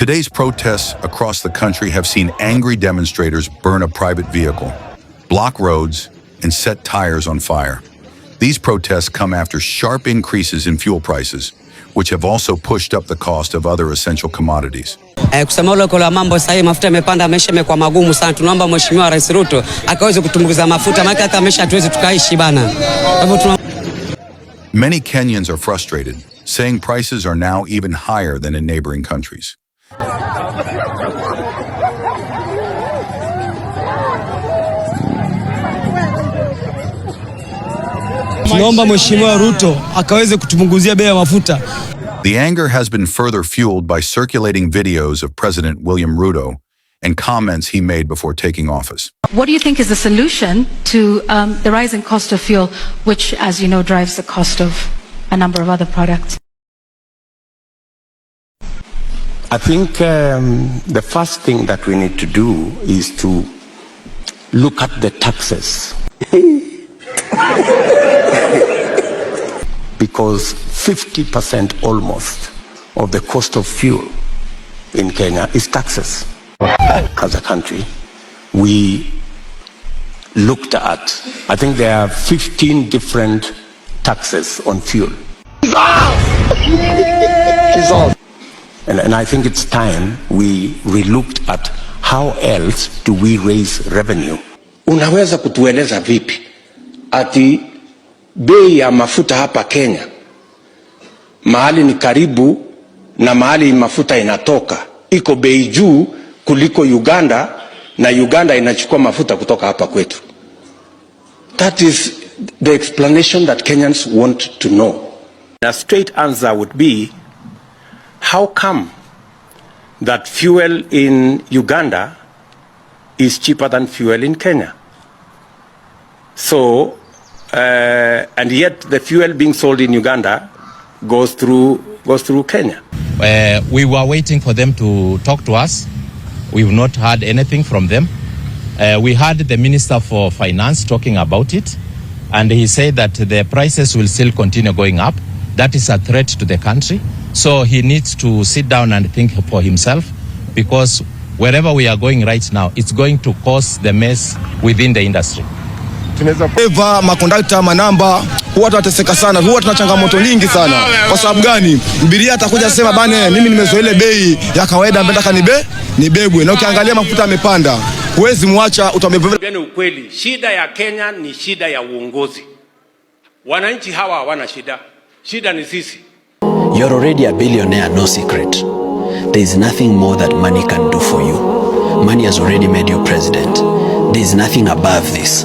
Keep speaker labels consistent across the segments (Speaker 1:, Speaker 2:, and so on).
Speaker 1: Today's protests across the country have seen angry demonstrators burn a private vehicle, block roads, and set tires on fire. These protests come after sharp increases in fuel prices, which have also pushed up the cost of other essential commodities.
Speaker 2: Kusema ule kwa mambo sasa mafuta yamepanda, maisha yamekuwa magumu sana. Tunaomba Mheshimiwa Rais Ruto akaweze kutumbukiza mafuta, maana hata maisha hatuwezi tukaishi bana.
Speaker 1: Many Kenyans are frustrated, saying prices are now even higher than in neighboring countries.
Speaker 3: Tunaomba Mheshimiwa Ruto akaweze kutupunguzia bei ya mafuta.
Speaker 1: The anger has been further fueled by circulating videos of President William Ruto and comments he made before taking office.
Speaker 4: What do you think is the solution to the rising cost of fuel, which, as you know, drives the cost of a number of other products?
Speaker 5: I think the first thing that we need to do is to look at the taxes. Because 50% almost of the cost of fuel in Kenya is taxes. As a country, we looked at, I think there are 15 different taxes on fuel. And I think it's time we relooked at how else do we raise revenue.
Speaker 6: Unaweza kutueleza vipi ati bei ya mafuta hapa Kenya mahali ni karibu na mahali mafuta inatoka iko bei juu kuliko Uganda, na Uganda inachukua mafuta kutoka hapa kwetu? That is the explanation that Kenyans want to know.
Speaker 5: A straight answer would be, how come that fuel in Uganda is cheaper than fuel in Kenya? So, and yet the fuel being sold in Uganda goes through Kenya.
Speaker 7: We were waiting for them to talk to us. We've not heard anything from them. We heard the Minister for Finance talking about it, and he said that the prices will still continue going up. That is a threat to the country. So he needs to sit down and think for himself, because wherever we are going right now, it's going to cause the mess within the industry.
Speaker 3: Eva makondakta manamba huwa tunateseka sana, huwa tuna changamoto nyingi sana. Kwa sababu gani? Mbiria atakuja sema bane, mimi nimezoea ile bei ya kawaida, nataka nibebwe, na ukiangalia mafuta yamepanda, huwezi muacha utamebeba.
Speaker 6: Yaani ukweli, shida ya Kenya ni shida ya uongozi. Wananchi hawa hawana shida. Shida ni sisi.
Speaker 8: You're already a billionaire, no secret. There is nothing more that money can do for you. Money has already made you president. There is nothing above this.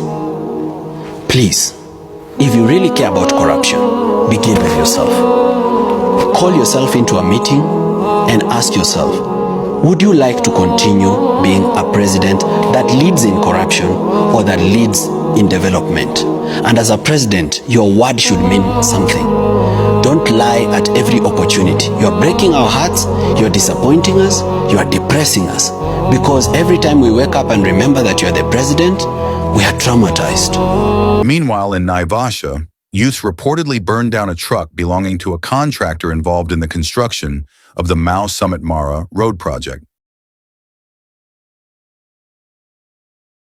Speaker 8: Please, if you really care about corruption, begin with yourself. Call yourself into a meeting and ask yourself, would you like to continue being a president that leads in corruption or that leads in development? And as a president, your word should mean something. Don't lie at every opportunity. You're breaking our hearts, you're disappointing us, you are depressing us. Because every time we wake up and remember that you're the president, we are traumatized.
Speaker 1: Meanwhile, in Naivasha, youth reportedly burned down a truck belonging to a contractor involved in the construction of the Mau Summit Mara road project.